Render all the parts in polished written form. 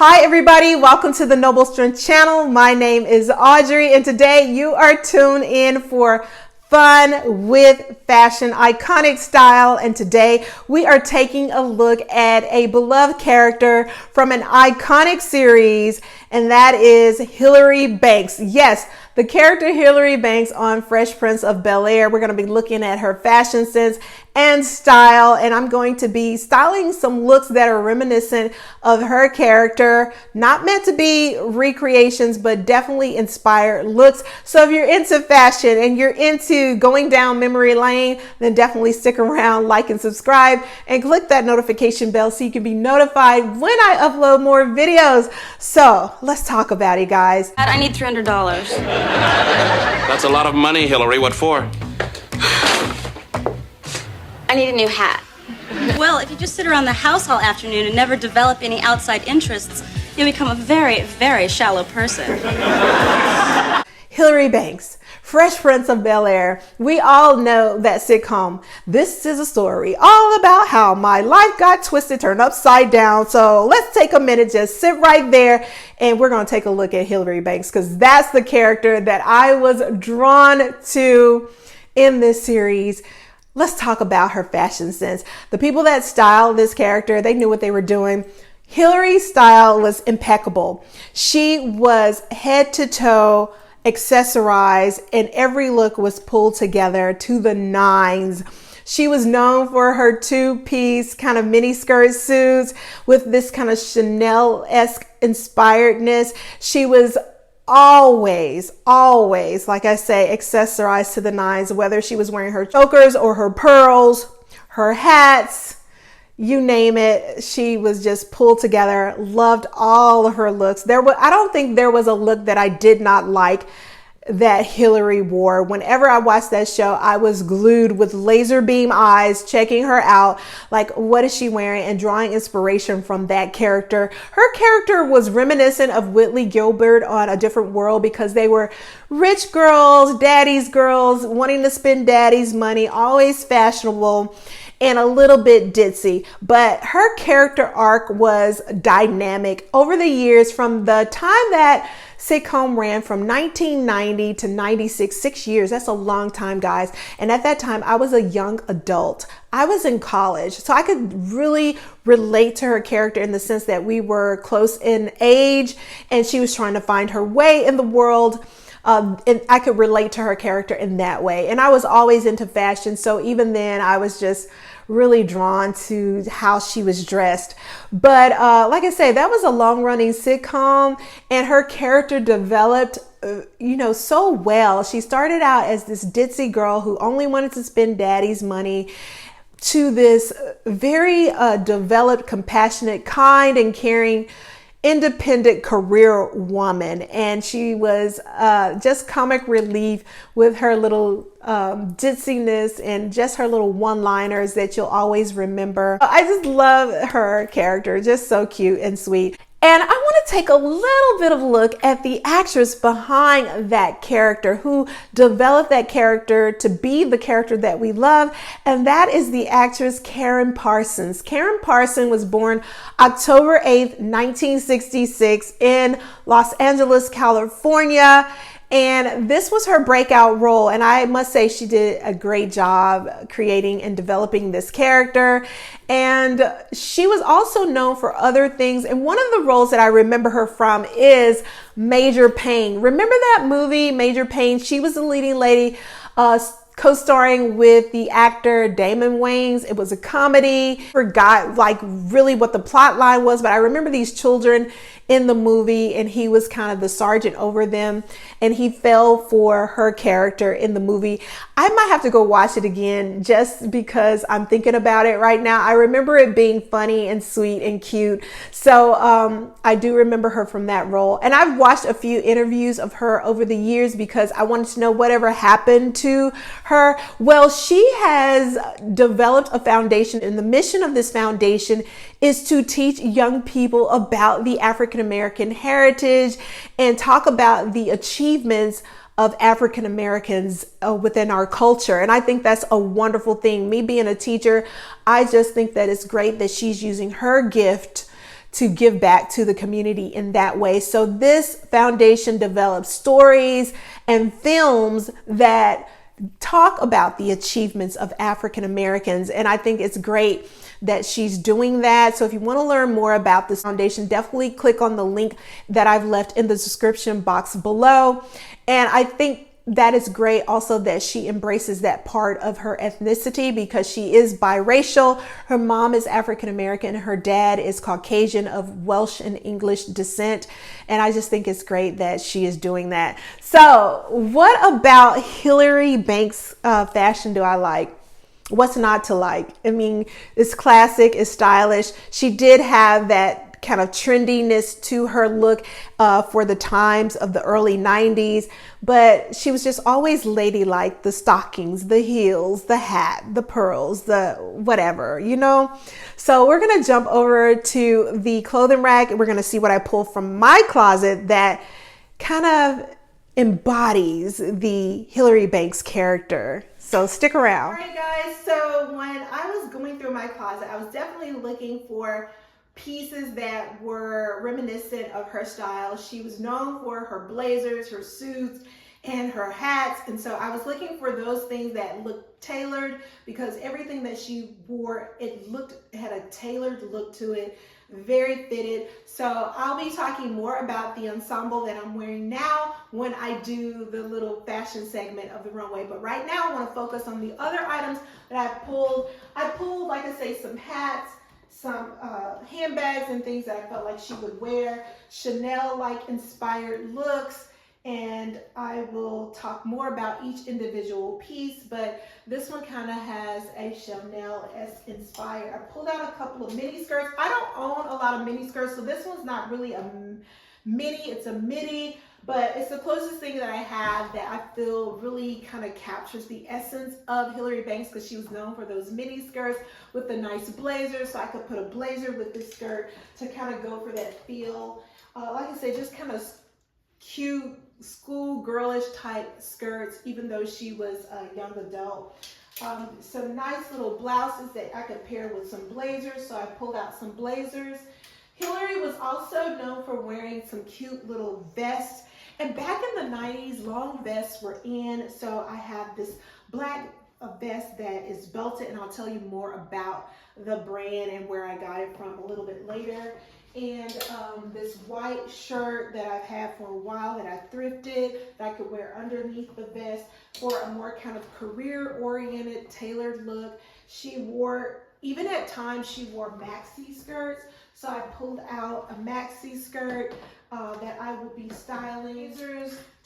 Hi everybody, welcome to the Noble Strength channel. My name is Audrey and today you are tuned in for fun with fashion, iconic style, and today we are taking a look at a beloved character from an iconic series, and that is Hilary Banks. Yes, the character Hilary Banks on Fresh Prince of Bel-Air. We're going to be looking at her fashion sense and style, and I'm going to be styling some looks that are reminiscent of her character, not meant to be recreations, but definitely inspired looks. So if you're into fashion and you're into going down memory lane, then definitely stick around, like and subscribe, and click that notification bell so you can be notified when I upload more videos. So let's talk about it, guys. I need $300. That's a lot of money, Hilary. What for? I need a new hat. Well, if you just sit around the house all afternoon and never develop any outside interests, you'll become a very, very shallow person. Hilary Banks, Fresh Prince of Bel-Air. We all know that sitcom. This is a story all about how my life got twisted, turned upside down. So let's take a minute, just sit right there, and we're going to take a look at Hilary Banks because that's the character that I was drawn to in this series. Let's talk about her fashion sense. The people that styled this character, they knew what they were doing. Hilary's style was impeccable. She was head to toe accessorized, and every look was pulled together to the nines. She was known for her two-piece kind of mini skirt suits with this kind of Chanel-esque inspiredness. She was always, like I say, accessorized to the nines, whether she was wearing her chokers or her pearls, her hats, you name it. She was just pulled together. Loved all of her looks. I don't think there was a look that I did not like that Hilary wore. Whenever I watched that show, I was glued with laser beam eyes, checking her out, like what is she wearing, and drawing inspiration from that character. Her character was reminiscent of Whitley Gilbert on A Different World because they were rich girls, daddy's girls, wanting to spend daddy's money, always fashionable and a little bit ditzy. But her character arc was dynamic over the years, from the time that sitcom ran from 1990 to 96, 6 years. That's a long time, guys. And at that time, I was a young adult. I was in college, so I could really relate to her character in the sense that we were close in age and she was trying to find her way in the world. And I could relate to her character in that way. And I was always into fashion. So even then I was just really drawn to how she was dressed. But like I say, that was a long running sitcom, and her character developed so well. She started out as this ditzy girl who only wanted to spend daddy's money, to this very developed, compassionate, kind, and caring, independent career woman. And she was just comic relief with her little ditziness and just her little one-liners that you'll always remember. I just love her character, just so cute and sweet. And I want to take a little bit of a look at the actress behind that character, who developed that character to be the character that we love, and that is the actress Karen Parsons. Karen Parsons was born October 8th, 1966 in Los Angeles, California. And this was her breakout role. And I must say she did a great job creating and developing this character. And she was also known for other things. And one of the roles that I remember her from is Major Payne. Remember that movie, Major Payne? She was the leading lady, co-starring with the actor Damon Wayans. It was a comedy. Forgot like really what the plot line was, but I remember these children in the movie, and he was kind of the sergeant over them, and he fell for her character in the movie. I might have to go watch it again just because I'm thinking about it right now. I remember it being funny and sweet and cute. So I do remember her from that role. And I've watched a few interviews of her over the years because I wanted to know whatever happened to her. Well, she has developed a foundation, and the mission of this foundation is to teach young people about the African American heritage and talk about the achievements of African Americans within our culture. And I think that's a wonderful thing. Me being a teacher, I just think that it's great that she's using her gift to give back to the community in that way. So this foundation develops stories and films that talk about the achievements of African Americans. And I think it's great that she's doing that. So if you want to learn more about this foundation, definitely click on the link that I've left in the description box below. And I think that is great also that she embraces that part of her ethnicity, because she is biracial. Her mom is African American, her dad is Caucasian of Welsh and English descent. And I just think it's great that she is doing that. So what about Hilary Banks' fashion do I like? What's not to like? I mean, it's classic, it's stylish. She did have that kind of trendiness to her look for the times of the early 90s, but she was just always ladylike. The stockings, the heels, the hat, the pearls, the whatever, you know. So we're gonna jump over to the clothing rack and we're gonna see what I pulled from my closet that kind of embodies the Hilary Banks character. So stick around. All right, guys, so when I was going through my closet, I was definitely looking for pieces that were reminiscent of her style. She was known for her blazers, her suits, and her hats. And so I was looking for those things that looked tailored, because everything that she wore, it had a tailored look to it, very fitted. So I'll be talking more about the ensemble that I'm wearing now when I do the little fashion segment of the runway. But right now I want to focus on the other items that I pulled. I pulled, like I say, some hats, some handbags and things that I felt like she would wear, Chanel-like inspired looks, and I will talk more about each individual piece, but this one kind of has a Chanel-esque inspired. I pulled out a couple of mini skirts. I don't own a lot of mini skirts, so this one's not really a mini, it's a midi, but it's the closest thing that I have that I feel really kind of captures the essence of Hilary Banks, because she was known for those mini skirts with the nice blazers. So I could put a blazer with this skirt to kind of go for that feel. Like I said, just kind of cute, school girlish type skirts, even though she was a young adult. Some nice little blouses that I could pair with some blazers. So I pulled out some blazers. Hilary was also known for wearing some cute little vests. And back in the 90s, long vests were in. So I have this black vest that is belted, and I'll tell you more about the brand and where I got it from a little bit later. And this white shirt that I've had for a while that I thrifted that I could wear underneath the vest for a more kind of career-oriented, tailored look. She wore, even at times, she wore maxi skirts. So I pulled out a maxi skirt that I will be styling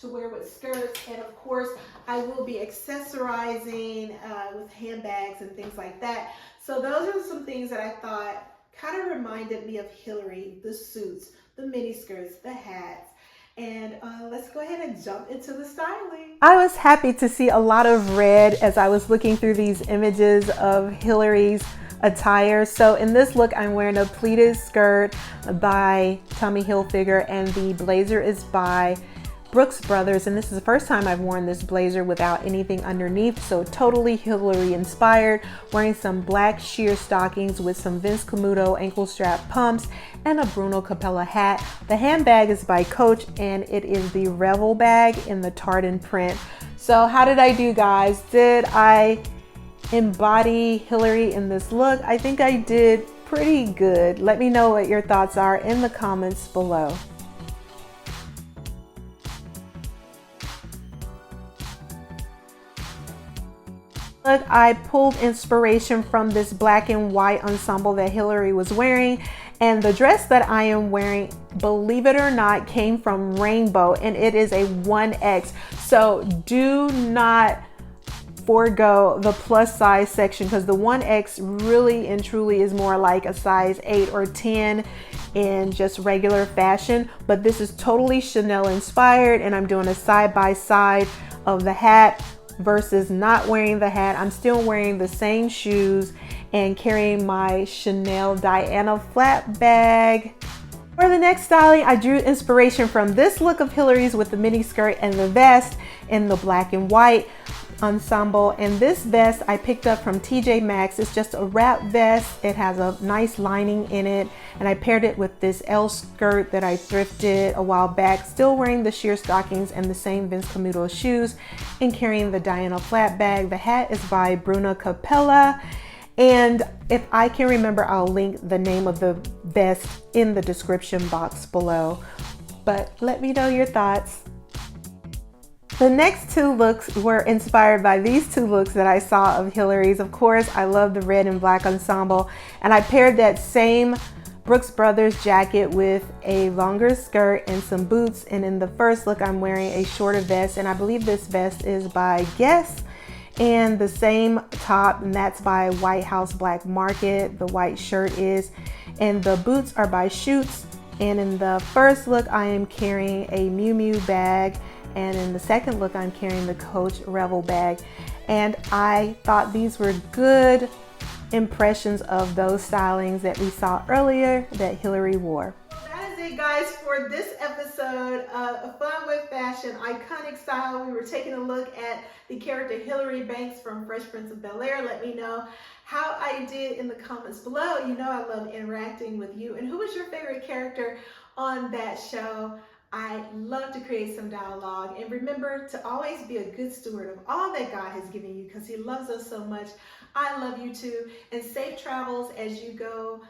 to wear with skirts. And of course, I will be accessorizing with handbags and things like that. So those are some things that I thought kind of reminded me of Hilary: the suits, the mini skirts, the hats. And let's go ahead and jump into the styling. I was happy to see a lot of red as I was looking through these images of Hilary's attire. So in this look, I'm wearing a pleated skirt by Tommy Hilfiger, and the blazer is by Brooks Brothers, and this is the first time I've worn this blazer without anything underneath, so totally Hilary inspired. Wearing some black sheer stockings with some Vince Camuto ankle strap pumps and a Bruno Capella hat. The handbag is by Coach, and it is the Revel bag in the tartan print. So how did I do, guys? Did I embody Hilary in this look? I think I did pretty good. Let me know what your thoughts are in the comments below. Look, I pulled inspiration from this black and white ensemble that Hilary was wearing, and the dress that I am wearing, believe it or not, came from Rainbow, and it is a 1X. So do not forego the plus size section, because the 1X really and truly is more like a size 8 or 10 in just regular fashion. But this is totally Chanel inspired, and I'm doing a side by side of the hat versus not wearing the hat. I'm still wearing the same shoes and carrying my Chanel Diana flat bag. For the next styling, I drew inspiration from this look of Hilary's with the mini skirt and the vest in the black and white. ensemble, and this vest I picked up from TJ Maxx. It's just a wrap vest. It has a nice lining in it, and I paired it with this L skirt that I thrifted a while back, still wearing the sheer stockings and the same Vince Camuto shoes, and carrying the Diana flat bag. The hat is by Bruna Capella, and if I can remember, I'll link the name of the vest in the description box below. But let me know your thoughts. The next two looks were inspired by these two looks that I saw of Hilary's. Of course, I love the red and black ensemble, and I paired that same Brooks Brothers jacket with a longer skirt and some boots. And in the first look, I'm wearing a shorter vest, and I believe this vest is by Guess, and the same top, and that's by White House Black Market. The white shirt is, and the boots are by Schutz. And in the first look, I am carrying a Miu Miu bag, and in the second look, I'm carrying the Coach Revel bag. And I thought these were good impressions of those stylings that we saw earlier that Hilary wore. That is it, guys, for this episode of Fun with Fashion, Iconic Style. We were taking a look at the character Hilary Banks from Fresh Prince of Bel-Air. Let me know how I did in the comments below. You know I love interacting with you. And who was your favorite character on that show? I love to create some dialogue. And remember to always be a good steward of all that God has given you, because he loves us so much. I love you too. And safe travels as you go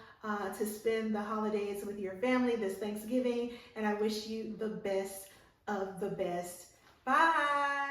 to spend the holidays with your family this Thanksgiving. And I wish you the best of the best. Bye.